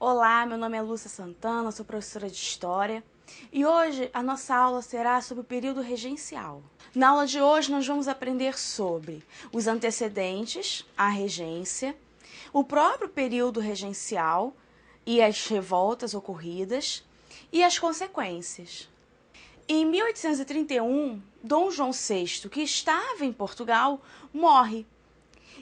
Olá, meu nome é Lúcia Santana, sou professora de História e hoje a nossa aula será sobre o período regencial. Na aula de hoje nós vamos aprender sobre os antecedentes à regência, o próprio período regencial e as revoltas ocorridas e as consequências. Em 1831, Dom João VI, que estava em Portugal, morre.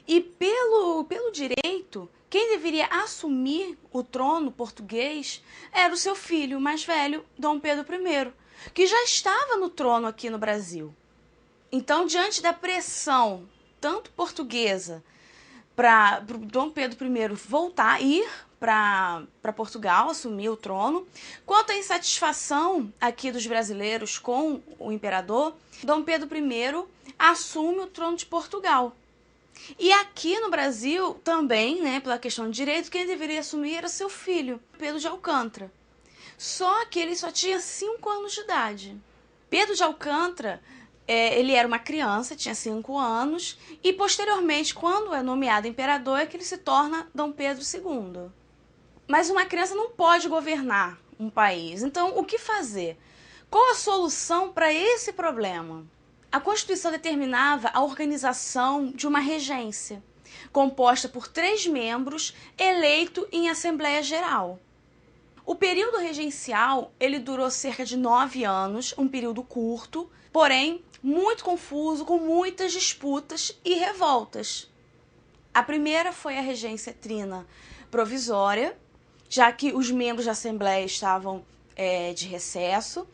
E pelo direito, quem deveria assumir o trono português era o seu filho mais velho, Dom Pedro I, que já estava no trono aqui no Brasil. Então, diante da pressão, tanto portuguesa, para Dom Pedro I ir para Portugal, assumir o trono, quanto à insatisfação aqui dos brasileiros com o imperador, Dom Pedro I assume o trono de Portugal. E aqui no Brasil também, pela questão de direito, quem deveria assumir era seu filho, Pedro de Alcântara. Só que ele só tinha 5 anos de idade. Pedro de Alcântara, ele era uma criança, tinha 5 anos, e posteriormente, quando é nomeado imperador, é que ele se torna Dom Pedro II. Mas uma criança não pode governar um país. Então, o que fazer? Qual a solução para esse problema? A Constituição determinava a organização de uma regência, composta por 3 membros, eleito em Assembleia Geral. O período regencial, ele durou cerca de 9 anos, um período curto, porém muito confuso, com muitas disputas e revoltas. A primeira foi a regência trina provisória, já que os membros da Assembleia estavam de recesso.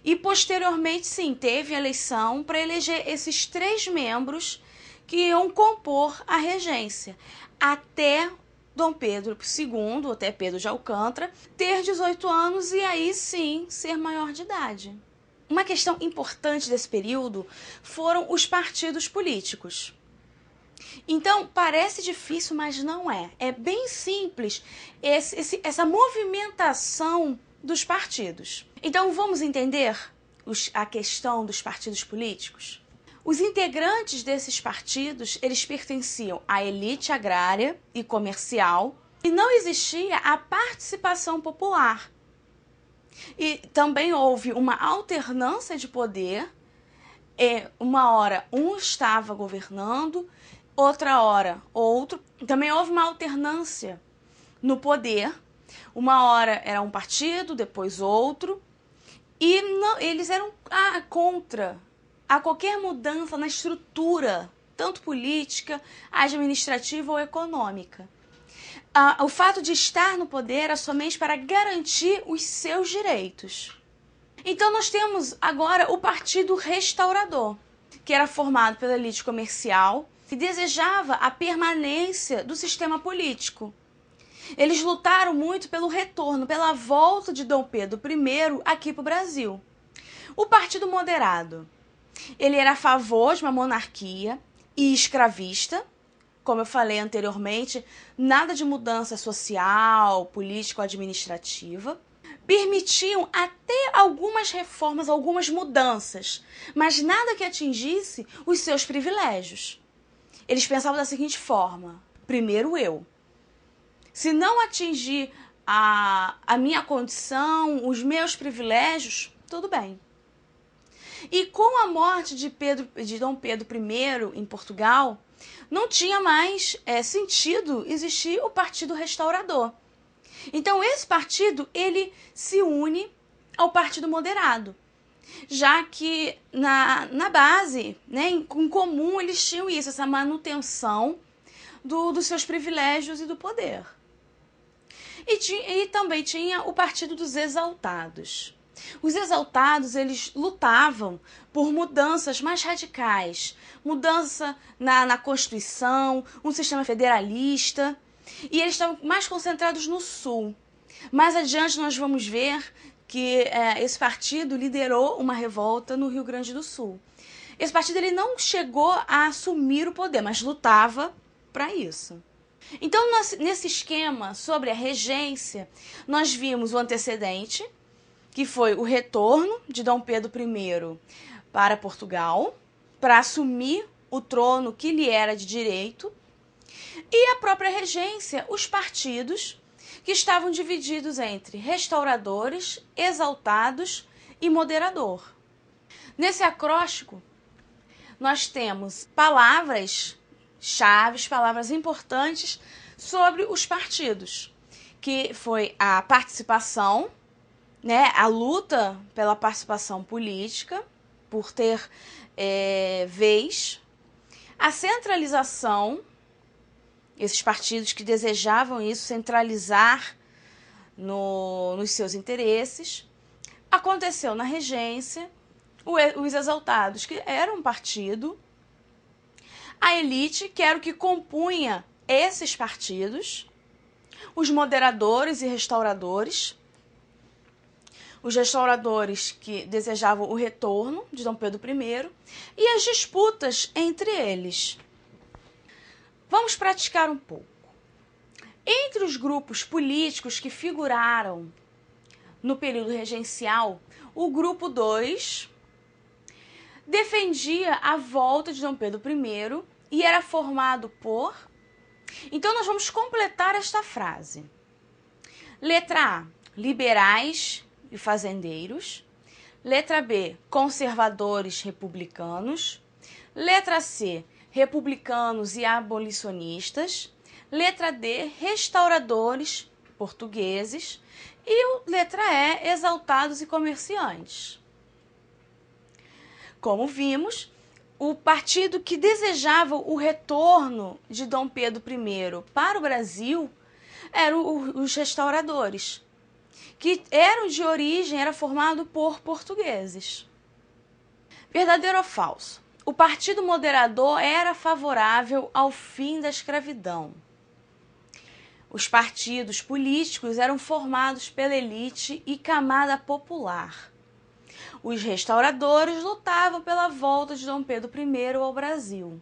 E, posteriormente, sim, teve eleição para eleger esses 3 membros que iam compor a regência, até Dom Pedro II, até Pedro de Alcântara, ter 18 anos e aí sim ser maior de idade. Uma questão importante desse período foram os partidos políticos. Então, parece difícil, mas não é. É bem simples essa movimentação dos partidos. Então, vamos entender a questão dos partidos políticos? Os integrantes desses partidos, eles pertenciam à elite agrária e comercial e não existia a participação popular. E também houve uma alternância de poder. Uma hora um estava governando, outra hora outro. Também houve uma alternância no poder. Uma hora era um partido, depois outro. E não, eles eram contra a qualquer mudança na estrutura, tanto política, administrativa ou econômica. O fato de estar no poder era somente para garantir os seus direitos. Então nós temos agora o Partido Restaurador, que era formado pela elite comercial e desejava a permanência do sistema político. Eles lutaram muito pelo retorno, pela volta de Dom Pedro I aqui para o Brasil. O Partido Moderado, ele era a favor de uma monarquia e escravista. Como eu falei anteriormente, nada de mudança social, política ou administrativa. Permitiam até algumas reformas, algumas mudanças, mas nada que atingisse os seus privilégios. Eles pensavam da seguinte forma: primeiro eu. Se não atingir a minha condição, os meus privilégios, tudo bem. E com a morte de Dom Pedro I em Portugal, não tinha mais sentido existir o Partido Restaurador. Então esse partido, ele se une ao Partido Moderado, já que na base, em comum, eles tinham isso, essa manutenção dos seus privilégios e do poder. E também tinha o Partido dos Exaltados. Os exaltados, eles lutavam por mudanças mais radicais, mudança na Constituição, um sistema federalista, e eles estavam mais concentrados no Sul. Mais adiante nós vamos ver que esse partido liderou uma revolta no Rio Grande do Sul. Esse partido ele não chegou a assumir o poder, mas lutava para isso. Então, nesse esquema sobre a regência, nós vimos o antecedente, que foi o retorno de Dom Pedro I para Portugal, para assumir o trono que lhe era de direito, e a própria regência, os partidos, que estavam divididos entre restauradores, exaltados e moderador. Nesse acróstico, nós temos palavras-chave, palavras importantes sobre os partidos, que foi a participação, né, a luta pela participação política, por ter vez, a centralização, esses partidos que desejavam isso, centralizar nos seus interesses. Aconteceu na regência, os exaltados, que era um partido, a elite, que era o que compunha esses partidos, os moderadores e restauradores, os restauradores que desejavam o retorno de Dom Pedro I e as disputas entre eles. Vamos praticar um pouco. Entre os grupos políticos que figuraram no período regencial, o grupo 2 defendia a volta de Dom Pedro I e era formado por... Então, nós vamos completar esta frase. Letra A, liberais e fazendeiros. Letra B, conservadores republicanos. Letra C, republicanos e abolicionistas. Letra D, restauradores portugueses. E letra E, exaltados e comerciantes. Como vimos, o partido que desejava o retorno de Dom Pedro I para o Brasil eram os restauradores, que eram de origem, era formado por portugueses. Verdadeiro ou falso? O partido moderador era favorável ao fim da escravidão. Os partidos políticos eram formados pela elite e camada popular. Os restauradores lutavam pela volta de Dom Pedro I ao Brasil.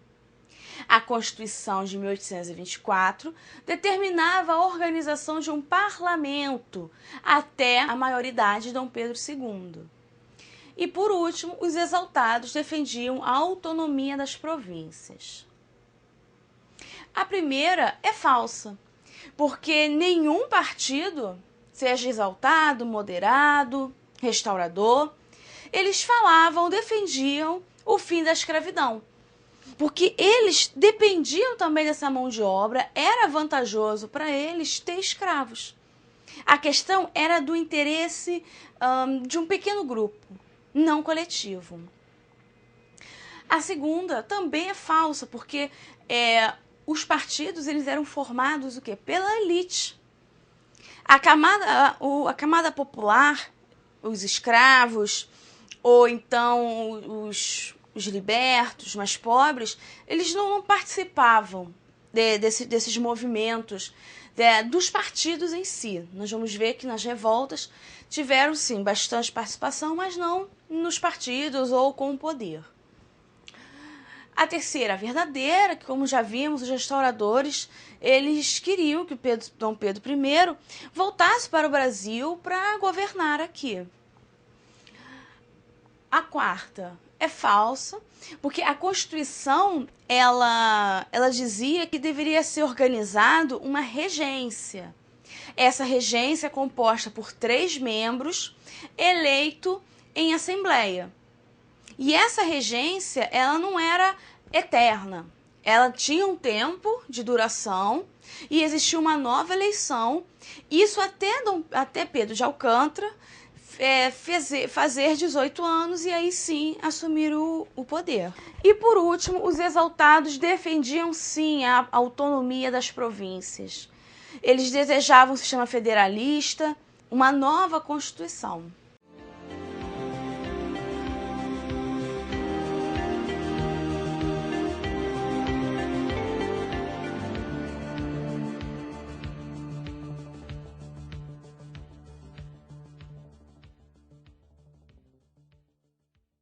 A Constituição de 1824 determinava a organização de um parlamento até a maioridade de Dom Pedro II. E, por último, os exaltados defendiam a autonomia das províncias. A primeira é falsa, porque nenhum partido, seja exaltado, moderado, restaurador, eles falavam, defendiam o fim da escravidão. Porque eles dependiam também dessa mão de obra, era vantajoso para eles ter escravos. A questão era do interesse de um pequeno grupo, não coletivo. A segunda também é falsa, porque os partidos eles eram formados o quê? Pela elite. A camada popular, os escravos, ou então os libertos, mais pobres, eles não participavam desses movimentos, dos partidos em si. Nós vamos ver que nas revoltas tiveram, sim, bastante participação, mas não nos partidos ou com o poder. A terceira, a verdadeira, que como já vimos, os restauradores, eles queriam que Dom Pedro I voltasse para o Brasil para governar aqui. A quarta é falsa, porque a Constituição, ela dizia que deveria ser organizado uma regência. Essa regência é composta por 3 membros, eleito em assembleia. E essa regência, ela não era eterna. Ela tinha um tempo de duração e existia uma nova eleição. Isso até Pedro de Alcântara fazer 18 anos e aí sim assumir o poder. E por último, os exaltados defendiam sim a autonomia das províncias. Eles desejavam um sistema federalista, uma nova Constituição.